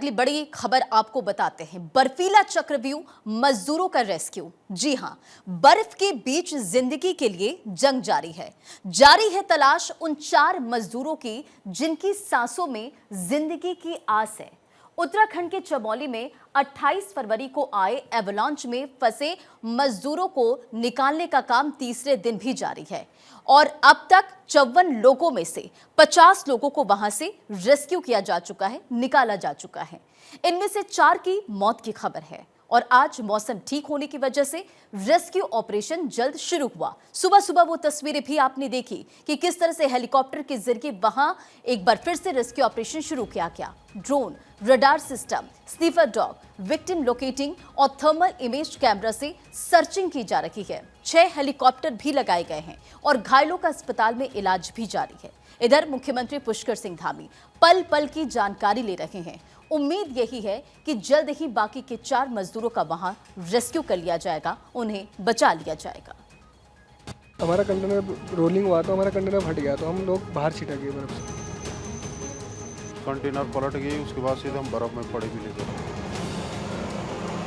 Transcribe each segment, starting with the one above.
अगली बड़ी खबर आपको बताते हैं। बर्फीला चक्रव्यूह मजदूरों का रेस्क्यू। जी हां, बर्फ के बीच जिंदगी के लिए जंग जारी है तलाश उन 4 मजदूरों की जिनकी सांसों में जिंदगी की आस है। उत्तराखंड के चमोली में 28 फरवरी को आए एवलांच में फंसे मजदूरों को निकालने का काम तीसरे दिन भी जारी है और अब तक 54 लोगों में से 50 लोगों को वहां से रेस्क्यू किया जा चुका है, निकाला जा चुका है। इनमें से 4 की मौत की खबर है और आज मौसम ठीक होने की वजह से रेस्क्यू ऑपरेशन जल्द शुरू हुआ। सुबह सुबह वो तस्वीरें भी आपने देखी कि किस तरह से हेलीकॉप्टर के जरिए वहां एक बार फिर से रेस्क्यू ऑपरेशन शुरू किया गया। Drone, radar system, sniffer dog, victim locating और थर्मल इमेज कैमरा से सर्चिंग की जा रही है। 6 हेलीकॉप्टर भी लगाए गए हैं और घायलों का अस्पताल में इलाज भी जारी है। इधर मुख्यमंत्री पुष्कर सिंह धामी पल पल की जानकारी ले रहे हैं। उम्मीद यही है कि जल्द ही बाकी के 4 मजदूरों का वहां रेस्क्यू कर लिया जाएगा, उन्हें बचा लिया जाएगा। हमारा कंटेनर रोलिंग हुआ तो हमारा कंटेनर फट गया, तो हम लोग बाहर छिटक गए बर्फ से। कंटेनर पलट गई, उसके बाद सीधे हम बर्फ में पड़े भी ले गए।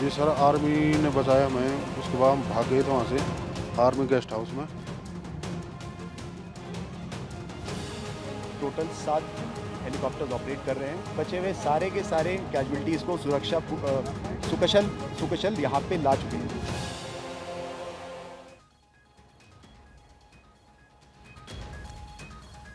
जी सर, आर्मी ने बचाया हमें, उसके बाद हम भाग गए थे वहाँ से आर्मी गेस्ट हाउस में। टोटल 7 हेलीकॉप्टर्स ऑपरेट कर रहे हैं। बचे हुए सारे के सारे कैजुअल्टीज़ को सुरक्षा सुकुशल यहाँ पे ला चुके हैं।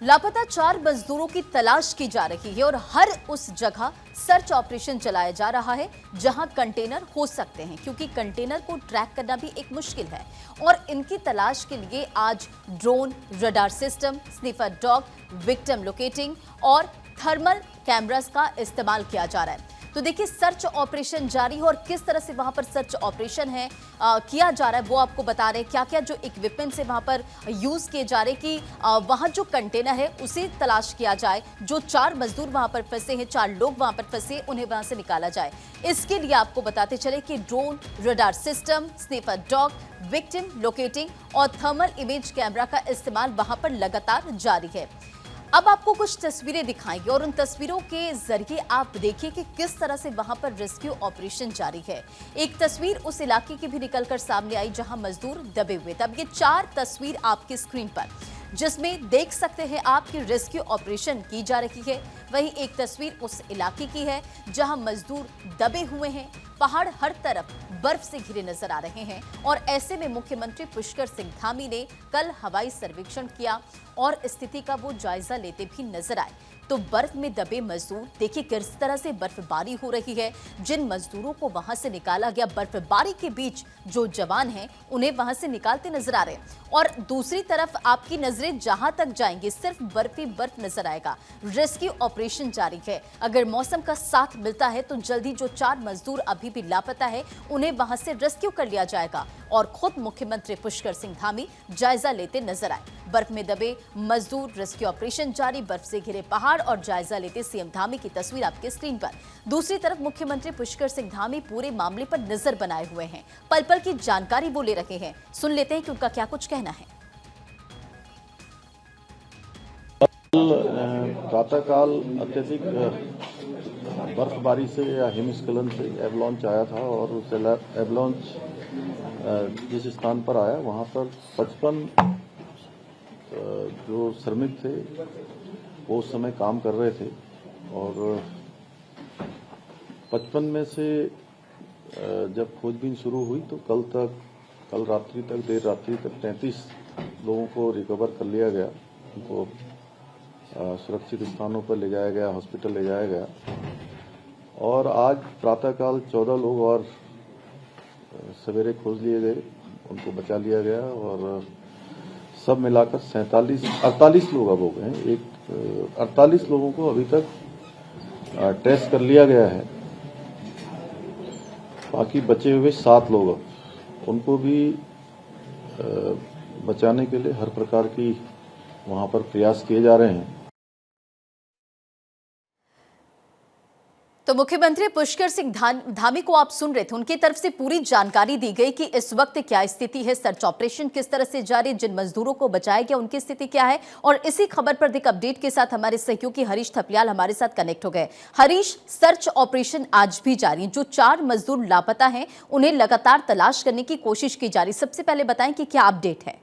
लापता 4 मजदूरों की तलाश की जा रही है और हर उस जगह सर्च ऑपरेशन चलाया जा रहा है जहां कंटेनर हो सकते हैं, क्योंकि कंटेनर को ट्रैक करना भी एक मुश्किल है और इनकी तलाश के लिए आज drone, radar system, sniffer dog, victim locating और थर्मल कैमरास का इस्तेमाल किया जा रहा है। तो देखिए, सर्च ऑपरेशन जारी है और किस तरह से वहां पर सर्च ऑपरेशन है किया जा रहा है वो आपको बता रहे हैं। क्या क्या जो इक्विपमेंट्स है वहां पर यूज किए जा रहे हैं कि वहां जो कंटेनर है उसे तलाश किया जाए। जो 4 मजदूर वहां पर फंसे हैं, 4 लोग वहां पर फंसे, उन्हें वहां से निकाला जाए। इसके लिए आपको बताते चले कि drone, radar system, sniffer dog, victim locating और थर्मल इमेज कैमरा का इस्तेमाल वहां पर लगातार जारी है। अब आपको कुछ तस्वीरें दिखाएंगे और उन तस्वीरों के जरिए आप देखिए कि किस तरह से वहां पर रेस्क्यू ऑपरेशन जारी है। एक तस्वीर उस इलाके की भी निकलकर सामने आई जहां मजदूर दबे हुए थे। अब ये 4 तस्वीर आपकी स्क्रीन पर, जिसमें देख सकते हैं आप कि रेस्क्यू ऑपरेशन की जा रही है। वहीं एक तस्वीर उस इलाके की है जहां मजदूर दबे हुए हैं। पहाड़ हर तरफ बर्फ से घिरे नजर आ रहे हैं और ऐसे में मुख्यमंत्री पुष्कर सिंह धामी ने कल हवाई सर्वेक्षण किया और स्थिति का वो जायजा लेते भी नजर आए। तो बर्फ में दबे मजदूर देखिए किस तरह से बर्फबारी हो रही है। जिन मजदूरों को वहां से निकाला गया, बर्फबारी के बीच जो जवान हैं उन्हें वहां से निकालते नजर आ रहे हैं और दूसरी तरफ आपकी नजरें जहां तक जाएंगी सिर्फ बर्फ ही बर्फ नजर आएगा। रेस्क्यू ऑपरेशन जारी है। अगर मौसम का साथ मिलता है तो जल्दी जो 4 मजदूर अभी भी लापता है उन्हें वहां से रेस्क्यू कर लिया जाएगा और खुद मुख्यमंत्री पुष्कर सिंह धामी जायजा लेते नजर आए। बर्फ में दबे मजदूर, रेस्क्यू ऑपरेशन जारी, बर्फ से घिरे पहाड़ और जायजा लेते सीएम धामी की तस्वीर आपके स्क्रीन पर। दूसरी तरफ मुख्यमंत्री पुष्कर सिंह धामी पूरे मामले पर नजर बनाए हुए हैं, पल पल की जानकारी वो ले रहे हैं। सुन लेते हैं कि उनका क्या कुछ कहना है। प्रातःकाल अत्यधिक बर्फबारी से या हिमस्खलन से एवलांच आया था और उस एवलांच जिस स्थान पर आया वहां पर 55 जो श्रमिक थे वो उस समय काम कर रहे थे और 55 में से जब खोजबीन शुरू हुई तो कल रात्रि तक, देर रात्रि तक 33 लोगों को रिकवर कर लिया गया। उनको सुरक्षित स्थानों पर ले जाया गया, हॉस्पिटल ले जाया गया और आज प्रातःकाल 14 लोग और सवेरे खोज लिए गए, उनको बचा लिया गया और सब मिलाकर 48 लोग अब हो गए हैं। 48 लोगों को अभी तक टेस्ट कर लिया गया है। बाकी बचे हुए 7 लोग अब उनको भी बचाने के लिए हर प्रकार की वहां पर प्रयास किए जा रहे हैं। तो मुख्यमंत्री पुष्कर सिंह धामी को आप सुन रहे थे, उनकी तरफ से पूरी जानकारी दी गई कि इस वक्त क्या स्थिति है, सर्च ऑपरेशन किस तरह से जारी, जिन मजदूरों को बचाया गया उनकी स्थिति क्या है। और इसी खबर पर अधिक अपडेट के साथ हमारे सहयोगी हरीश थपलियाल हमारे साथ कनेक्ट हो गए। हरीश, सर्च ऑपरेशन आज भी जारी, जो 4 मजदूर लापता हैं उन्हें लगातार तलाश करने की कोशिश की जा रही। सबसे पहले बताएं कि क्या अपडेट है।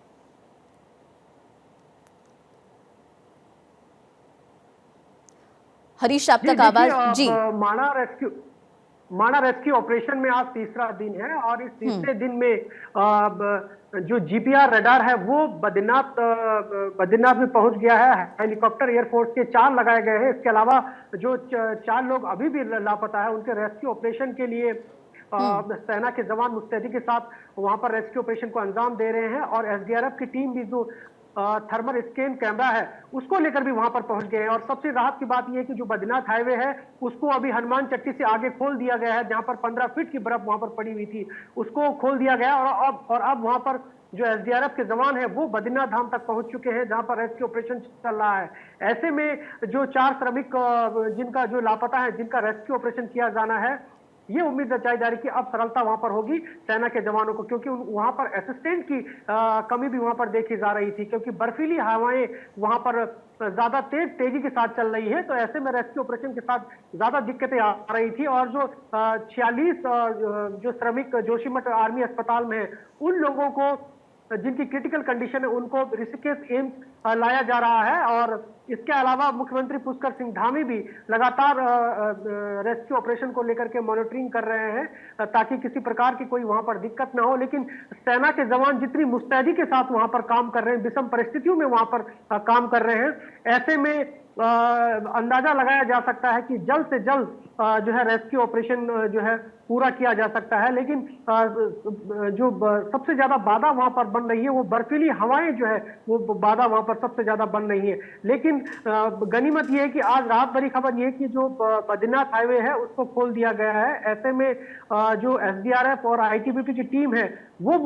हरीश, आप तक आवाज जी। माणा रेस्क्यू ऑपरेशन में आज तीसरा दिन है और इस तीसरे दिन में जो जीपीआर रडार है वो बद्रीनाथ में पहुंच गया है। हेलीकॉप्टर एयरफोर्स के 4 लगाए गए हैं। इसके अलावा जो 4 लोग अभी भी लापता है उनके रेस्क्यू ऑपरेशन के लिए सेना के जवान मुस्तैदी के साथ वहां पर रेस्क्यू ऑपरेशन को अंजाम दे रहे हैं और एसडीआरएफ की टीम भी जो थर्मल स्कैन कैमरा है उसको लेकर भी वहां पर पहुंच गए हैं। और सबसे राहत की बात यह है कि जो बद्रीनाथ हाईवे है उसको अभी हनुमान चट्टी से आगे खोल दिया गया है, जहां पर 15 फीट की बर्फ वहां पर पड़ी हुई थी उसको खोल दिया गया और अब वहां पर जो एसडीआरएफ के जवान है वो बद्रीनाथ धाम तक पहुंच चुके हैं जहां पर रेस्क्यू ऑपरेशन चल रहा है। ऐसे में जो 4 श्रमिक जिनका जो लापता है, जिनका रेस्क्यू ऑपरेशन किया जाना है, ये उम्मीद जताई जा रही कि अब सरलता वहां पर होगी सेना के जवानों को, क्योंकि वहां पर असिस्टेंट की कमी भी वहां पर देखी जा रही थी, क्योंकि बर्फीली हवाएं वहां पर ज्यादा तेजी के साथ चल रही है। तो ऐसे में रेस्क्यू ऑपरेशन के साथ ज्यादा दिक्कतें आ रही थी और जो 46 जो श्रमिक जोशीमठ आर्मी अस्पताल में है उन लोगों को जिनकी क्रिटिकल कंडीशन है उनको ऋषिकेश एम्स लाया जा रहा है। और इसके अलावा मुख्यमंत्री पुष्कर सिंह धामी भी लगातार रेस्क्यू ऑपरेशन को लेकर के मॉनिटरिंग कर रहे हैं ताकि किसी प्रकार की कोई वहां पर दिक्कत ना हो। लेकिन सेना के जवान जितनी मुस्तैदी के साथ वहां पर काम कर रहे हैं, विषम परिस्थितियों में वहां पर काम कर रहे हैं, ऐसे में अंदाजा लगाया जा सकता है कि जल्द से जल्द जो है रेस्क्यू ऑपरेशन जो है पूरा किया जा सकता है। लेकिन जो सबसे ज्यादा बाधा वहां पर बन रही है वो बर्फीली हवाएं जो है वो बाधा वहां पर सबसे ज्यादा बन रही है। लेकिन गनीमत ये है कि आज राहत भरी खबर ये है कि जो बद्रीनाथ हाईवे है उसको खोल दिया गया है। ऐसे में जो एसडीआरएफ और आईटीबीपी की टीम है वो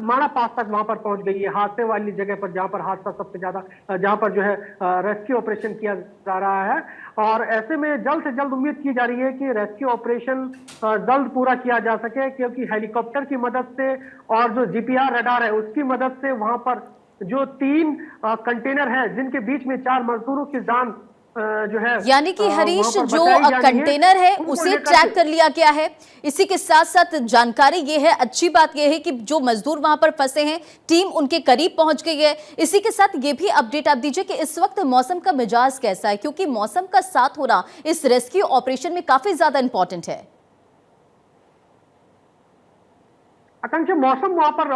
माणा पास तक वहां पर पहुंच गई है, हादसे वाली जगह पर जहां पर हादसा सबसे ज्यादा, जहां पर जो है रेस्क्यू ऑपरेशन किया जा रहा है। और ऐसे में जल्द से जल्द उम्मीद की जा रही है कि रेस्क्यू ऑपरेशन जल्द पूरा किया जा सके, क्योंकि हेलीकॉप्टर की मदद से और जो जीपीआर रडार है उसकी मदद से वहां पर जो 3 कंटेनर है जिनके बीच में 4 मजदूरों की जान जो है, यानी कि हरीश जो कंटेनर है उसे ट्रैक कर लिया गया है। इसी के साथ साथ जानकारी ये है, अच्छी बात ये है कि जो मजदूर वहां पर फंसे हैं टीम उनके करीब पहुंच गई है। इसी के साथ ये भी अपडेट आप दीजिए कि इस वक्त मौसम का मिजाज कैसा है, क्योंकि मौसम का साथ होना इस रेस्क्यू ऑपरेशन में काफी ज्यादा इंपॉर्टेंट है। आकांक्षा, मौसम वहां पर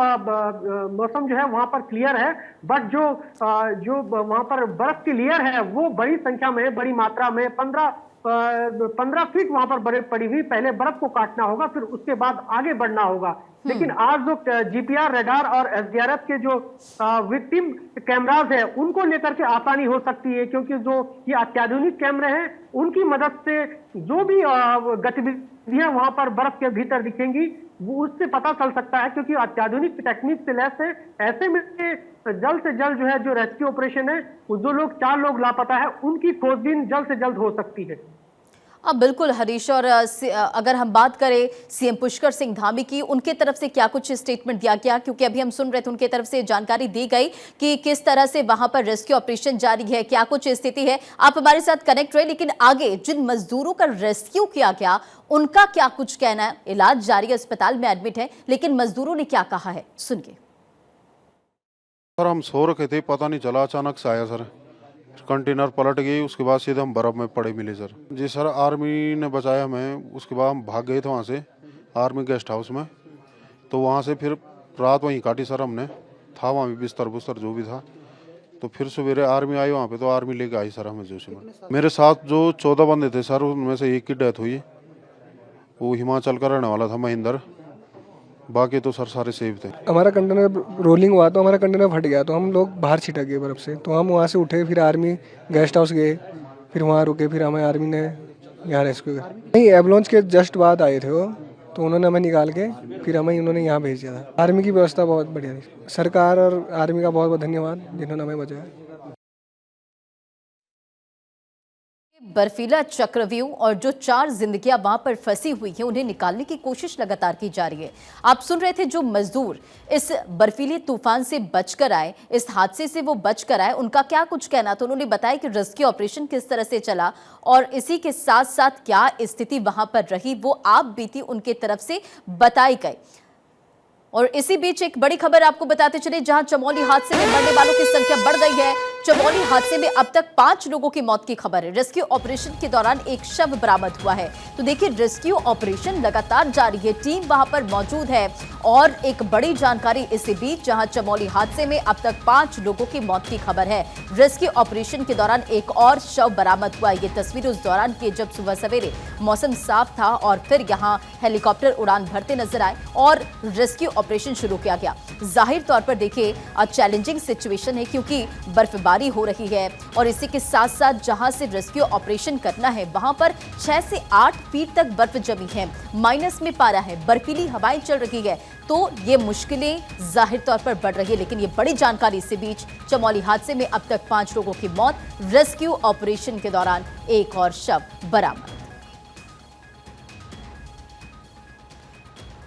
मौसम जो है वहां पर क्लियर है, बट जो वहां पर बर्फ की लेयर है वो बड़ी संख्या में, बड़ी मात्रा में 15 फीट वहां पर बर्फ पड़ी हुई। पहले बर्फ को काटना होगा, फिर उसके बाद आगे बढ़ना होगा। लेकिन आज जो जीपीआर रडार और एसडीआरएफ के जो विक्टिम कैमराज है उनको लेकर के आसानी हो सकती है, क्योंकि जो ये अत्याधुनिक कैमरे हैं उनकी मदद से जो भी गतिविधियां वहां पर बर्फ के भीतर दिखेंगी वो उससे पता चल सकता है, क्योंकि अत्याधुनिक टेक्निक से लैस है। ऐसे में जल्द से जल्द जो है जो रेस्क्यू ऑपरेशन है, जो लोग 4 लोग लापता है उनकी खोजबीन जल्द से जल्द हो सकती है। अब बिल्कुल हरीश, और अगर हम बात करें सीएम पुष्कर सिंह धामी की, उनके तरफ से क्या कुछ स्टेटमेंट दिया गया, क्योंकि अभी हम सुन रहे थे उनके तरफ से जानकारी दी गई कि किस तरह से वहां पर रेस्क्यू ऑपरेशन जारी है, क्या कुछ स्थिति है। आप हमारे साथ कनेक्ट रहे, लेकिन आगे जिन मजदूरों का रेस्क्यू किया गया उनका क्या कुछ कहना है। इलाज जारी, अस्पताल में एडमिट है, लेकिन मजदूरों ने क्या कहा है सुनिए। सर हम सो रखे थे, पता नहीं चला, अचानक से आया सर, कंटेनर पलट गई, उसके बाद सीधे हम बर्फ में पड़े मिले सर। जी सर, आर्मी ने बचाया हमें, उसके बाद हम भाग गए थे वहाँ से आर्मी गेस्ट हाउस में, तो वहाँ से फिर रात वहीं काटी सर हमने, था वहाँ भी बिस्तर बुस्तर जो भी था। तो फिर सवेरे आर्मी आई वहाँ पे, तो आर्मी लेके आई सर हमें जोशीमठ। मेरे साथ जो 14 बंदे थे सर, उनमें से एक की डेथ हुई, वो हिमाचल का रहने वाला था महेंद्र, बाकी तो सर सारे सेफ थे। हमारा कंटेनर रोलिंग हुआ तो हमारा कंटेनर फट गया, तो हम लोग बाहर छिटक गए बर्फ से। तो हम वहाँ से उठे, फिर आर्मी गेस्ट हाउस गए, फिर वहाँ रुके, फिर हमें आर्मी ने यहाँ रेस्क्यू किया। नहीं, एम्बुलेंस के जस्ट बाद आए थे वो, तो उन्होंने हमें निकाल के फिर हमें उन्होंने यहाँ भेज दिया था। आर्मी की व्यवस्था बहुत बढ़िया थी, सरकार और आर्मी का बहुत बहुत धन्यवाद जिन्होंने हमें बचाया। बर्फीला चक्रव्यूह और जो 4 जिंदगियां वहां पर फंसी हुई हैं उन्हें निकालने की कोशिश लगातार की जा रही है। आप सुन रहे थे जो मजदूर इस बर्फीले तूफान से बचकर आए, इस हादसे से वो बचकर आए, उनका क्या कुछ कहना था। उन्होंने बताया कि रेस्क्यू ऑपरेशन किस तरह से चला और इसी के साथ साथ क्या स्थिति वहां पर रही वो आप बीती उनके तरफ से बताई गई। और इसी बीच एक बड़ी खबर आपको बताते चले, जहां चमोली हादसे में मरने वालों की संख्या बढ़ गई है। चमोली हादसे में अब तक 5 लोगों की मौत की खबर है। रेस्क्यू ऑपरेशन के दौरान एक शव बरामद हुआ है। तो देखिए, रेस्क्यू ऑपरेशन लगातार जारी है, टीम वहां पर मौजूद है। और एक बड़ी जानकारी इसी बीच, जहां चमोली हादसे में अब तक 5 लोगों की मौत की खबर है। रेस्क्यू ऑपरेशन के दौरान एक और शव बरामद हुआ। ये तस्वीर उस दौरान की जब सुबह सवेरे मौसम साफ था और फिर यहाँ हेलीकॉप्टर उड़ान भरते नजर आए और रेस्क्यू ऑपरेशन शुरू किया गया। जाहिर तौर पर देखिए चैलेंजिंग सिचुएशन है क्योंकि बर्फबारी हो रही है और इसी के साथ साथ जहां से रेस्क्यू ऑपरेशन करना है वहां पर 6 से 8 फीट तक बर्फ जमी है, माइनस में पारा है, बर्फीली हवाएं चल रही है, तो ये मुश्किलें जाहिर तौर पर बढ़ रही है। लेकिन ये बड़ी जानकारी इसी बीच, चमोली हादसे में अब तक 5 लोगों की मौत, रेस्क्यू ऑपरेशन के दौरान एक और शव बरामद।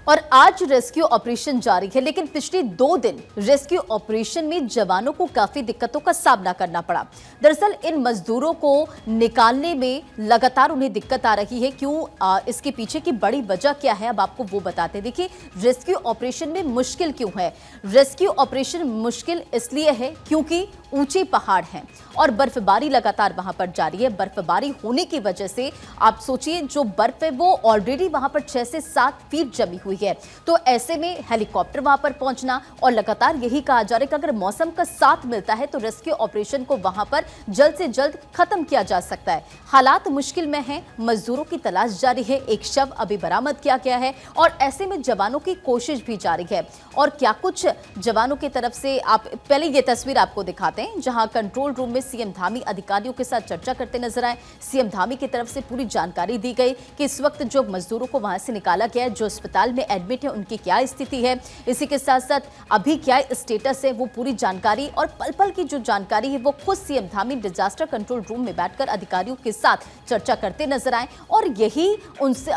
और आज रेस्क्यू ऑपरेशन जारी है, लेकिन पिछले 2 दिन रेस्क्यू ऑपरेशन में जवानों को काफी दिक्कतों का सामना करना पड़ा। दरअसल इन मजदूरों को निकालने में लगातार उन्हें दिक्कत आ रही है। क्यों, इसके पीछे की बड़ी वजह क्या है, अब आपको वो बताते हैं। देखिए, रेस्क्यू ऑपरेशन में मुश्किल क्यों है? रेस्क्यू ऑपरेशन मुश्किल इसलिए है क्योंकि ऊंचे पहाड़ हैं और बर्फबारी लगातार वहां पर जारी है। बर्फबारी होने की वजह से आप सोचिए, जो बर्फ है वो ऑलरेडी वहां पर 6 से 7 फीट जमी हुई है। तो ऐसे में हेलीकॉप्टर वहां पर पहुंचना, और लगातार यही कहा जा रहा है कि अगर मौसम का साथ मिलता है तो रेस्क्यू ऑपरेशन को वहां पर जल्द से जल्द खत्म किया जा सकता है। हालात मुश्किल में हैं, मजदूरों की तलाश जारी है, एक शव अभी बरामद किया गया है और ऐसे में जवानों की कोशिश भी जारी है। और क्या कुछ जवानों की तरफ से, आप पहले ये तस्वीर आपको दिखाते हैं जहां कंट्रोल रूम में सीएम धामी अधिकारियों के साथ चर्चा करते नजर आए। सीएम धामी की तरफ से पूरी जानकारी दी गई कि इस वक्त जो मजदूरों को वहां से निकाला गया है, जो अस्पताल में एडमिट है, उनकी क्या स्थिति है, इसी के साथ साथ अभी क्या स्टेटस है, वो पूरी जानकारी और पल पल की जो जानकारी है वो खुद CM Dhami disaster control room में बैठकर अधिकारियों के साथ चर्चा करते नजर आए। और यही उनसे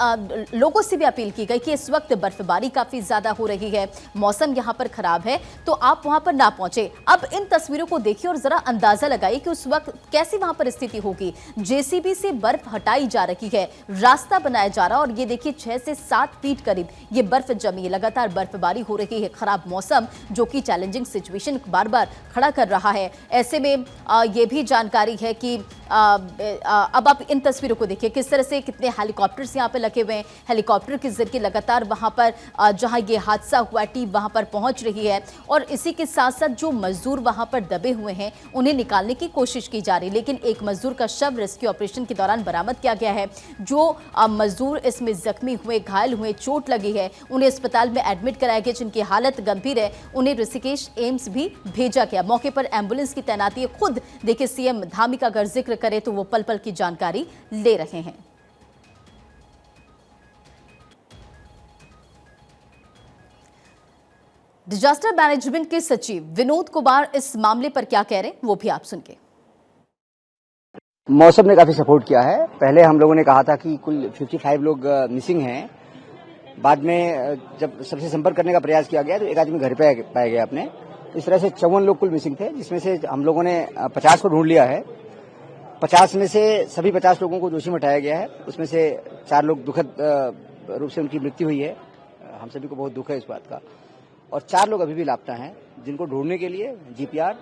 लोगों से भी अपील की गई कि इस वक्त बर्फबारी काफी ज्यादा हो रही है, मौसम यहाँ पर खराब है, तो आप वहां पर ना पहुंचे। अब इन तस्वीरों को देखिए और जरा अंदाजा लगाइए कि उस वक्त कैसी वहां पर स्थिति होगी। जेसीबी से बर्फ हटाई जा रही है, रास्ता बनाया जा रहा है और ये देखिए 6 से 7 फीट करीब ये बर्फ जमी है। लगातार बर्फबारी हो रही है, खराब मौसम जो कि चैलेंजिंग सिचुएशन बार बार खड़ा कर रहा है। ऐसे में ये भी जानकारी है कि अब आप इन तस्वीरों को देखिए किस तरह से कितने हेलीकॉप्टर्स यहाँ पे लगे हुए हैं। हेलीकॉप्टर के जरिए लगातार वहां पर जहां ये हादसा हुआ टीम वहां पर पहुंच रही है और इसी के साथ साथ जो मजदूर वहां पर दबे हुए हैं उन्हें निकालने की कोशिश की जा रही है। लेकिन एक मजदूर का शव रेस्क्यू ऑपरेशन के दौरान बरामद किया गया है। जो मजदूर इसमें जख्मी हुए, घायल हुए, चोट लगी है, उन्हें अस्पताल में एडमिट कराया गया, जिनकी हालत गंभीर है, उन्हें ऋषिकेश एम्स भी भेजा गया। मौके पर एम्बुलेंस की तैनाती है। खुद देखिए सीएम धामी का अगर जिक्र करें तो वो पल पल की जानकारी ले रहे हैं। डिजास्टर मैनेजमेंट के सचिव विनोद कुमार इस मामले पर क्या कह रहे हैं वो भी आप सुन के। मौसम ने काफी सपोर्ट किया है। पहले हम लोगों ने कहा था कि कुल 55 लोग मिसिंग हैं। बाद में जब सबसे संपर्क करने का प्रयास किया गया तो एक आदमी घर पे पाया गया अपने। इस तरह से 54 लोग कुल मिसिंग थे, जिसमें से हम लोगों ने 50 को ढूंढ लिया है। 50 में से सभी 50 लोगों को दोषी ठहराया गया है। उसमें से 4 लोग दुखद रूप से उनकी मृत्यु हुई है। हम सभी को बहुत दुख है इस बात का। और 4 लोग अभी भी लापता हैं, जिनको ढूंढने के लिए जीपीआर,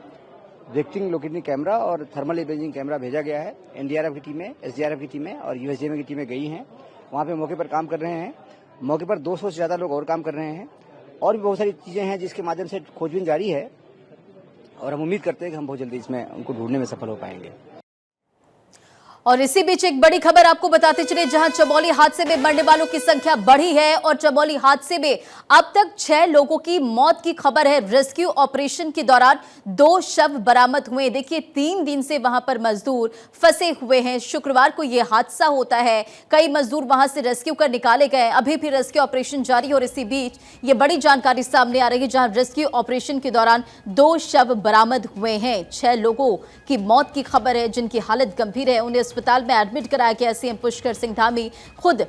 रिएक्टिंग लोकेटिंग कैमरा और थर्मल इमेजिंग कैमरा भेजा गया है। एनडीआरएफ की टीमें, एसडीआरएफ की टीमें और यूएसजीएमए की टीमें गई हैं, वहां पे मौके पर काम कर रहे हैं। मौके पर 200 से ज्यादा लोग और काम कर रहे हैं। और भी बहुत सारी चीजें हैं जिसके माध्यम से खोजबीन जारी है और हम उम्मीद करते हैं कि हम बहुत जल्दी इसमें उनको ढूंढने में सफल हो पाएंगे। और इसी बीच एक बड़ी खबर आपको बताते चले, जहां चमोली हादसे में मरने वालों की संख्या बढ़ी है और चमोली हादसे में अब तक 6 लोगों की मौत की खबर है। रेस्क्यू ऑपरेशन के दौरान 2 शव बरामद हुए। देखिए 3 दिन से वहां पर मजदूर फंसे हुए हैं। शुक्रवार को यह हादसा होता है, कई मजदूर वहां से रेस्क्यू कर निकाले गए। अभी भी रेस्क्यू ऑपरेशन जारी है और इसी बीच ये बड़ी जानकारी सामने आ रही है, जहां रेस्क्यू ऑपरेशन के दौरान 2 शव बरामद हुए हैं। 6 लोगों की मौत की खबर है, जिनकी हालत गंभीर है, उन्हें अस्पताल में एडमिट कराया गया। सीएम पुष्कर सिंह धामी खुद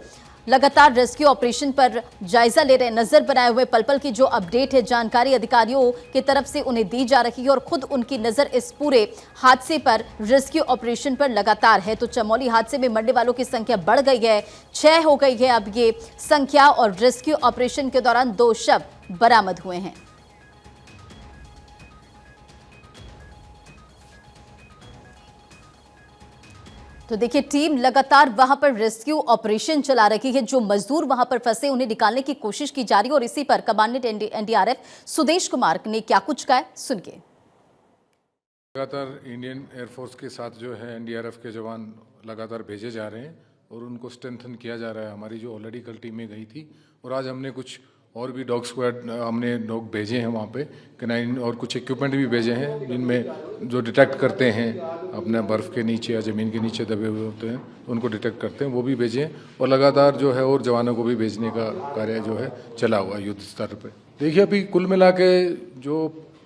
लगातार रेस्क्यू ऑपरेशन पर जायजा ले रहे, नजर बनाए हुए। पल पल की जो अपडेट है, जानकारी अधिकारियों की तरफ से उन्हें दी जा रही है और खुद उनकी नजर इस पूरे हादसे पर, रेस्क्यू ऑपरेशन पर लगातार है। तो चमोली हादसे में मरने वालों की संख्या बढ़ गई है, 6 हो गई है अब ये संख्या, और रेस्क्यू ऑपरेशन के दौरान 2 शव बरामद हुए हैं। तो देखिए, टीम लगातार वहां पर रेस्क्यू ऑपरेशन चला रही है। जो मजदूर वहां पर फंसे उन्हें निकालने की कोशिश की जा रही है और इसी पर कमांडेंट एनडीआरएफ सुदेश कुमार ने क्या कुछ कहा, सुनिए। लगातार इंडियन एयरफोर्स के साथ जो है एनडीआरएफ के जवान लगातार भेजे जा रहे हैं और उनको स्ट्रेंथन किया जा रहा है। हमारी जो ऑलरेडी कल टीमें गई थी और आज हमने कुछ और भी डॉग स्क्वाड हमने डॉग भेजे हैं वहाँ पे, कैनाइन और कुछ इक्विपमेंट भी भेजे हैं जिनमें जो डिटेक्ट करते हैं अपने बर्फ़ के नीचे या ज़मीन के नीचे दबे हुए होते हैं, तो उनको डिटेक्ट करते हैं, वो भी भेजे हैं। और लगातार जो है और जवानों को भी भेजने का कार्य जो है चला हुआ है युद्ध स्तर पर। देखिए, अभी कुल मिला के जो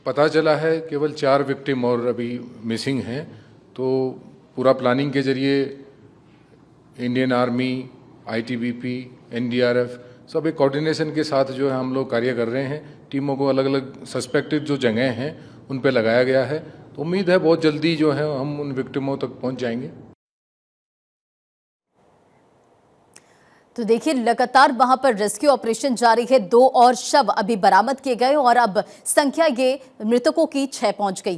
पता चला है केवल 4 विक्टिम और अभी मिसिंग हैं। तो पूरा प्लानिंग के जरिए इंडियन आर्मी, आईटीबीपी, एनडीआरएफ सब एक कोऑर्डिनेशन के साथ जो है हम लोग कार्य कर रहे हैं। टीमों को अलग अलग सस्पेक्टेड जो जगह हैं उन पे लगाया गया है। तो उम्मीद है बहुत जल्दी जो है हम उन विक्टिमों तक पहुंच जाएंगे। तो देखिए, लगातार वहां पर रेस्क्यू ऑपरेशन जारी है। 2 और शव अभी बरामद किए गए और अब संख्या ये मृतकों की 6 पहुंच गई